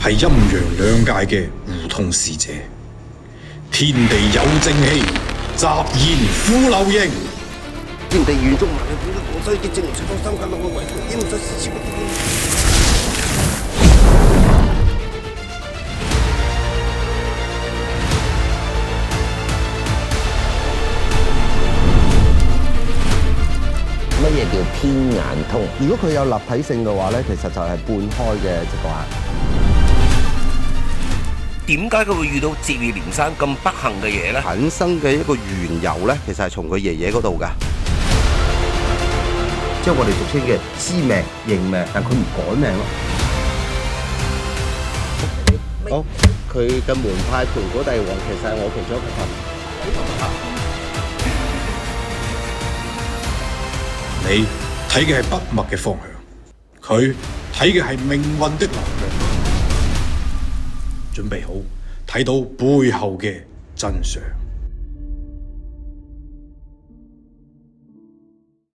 係陰陽兩界嘅互通使者。天地有正氣，集然富流形。天地元中萬有本，我所以正隨方三界六個為本，應所事事不變。乜嘢叫偏眼通？如果佢有立體性嘅話咧，其實就係半開嘅直角眼。點解佢會遇到接二連三咁不幸嘅嘢咧？產生嘅一個緣由咧，其實係從佢爺爺嗰度㗎，即係我哋俗稱嘅知命認命，但佢唔改命咯。好，佢嘅門派盤古帝王其實係我其中一個份。你睇嘅係筆墨嘅方向，佢睇嘅係命運的流向。準備好睇到背後嘅真相。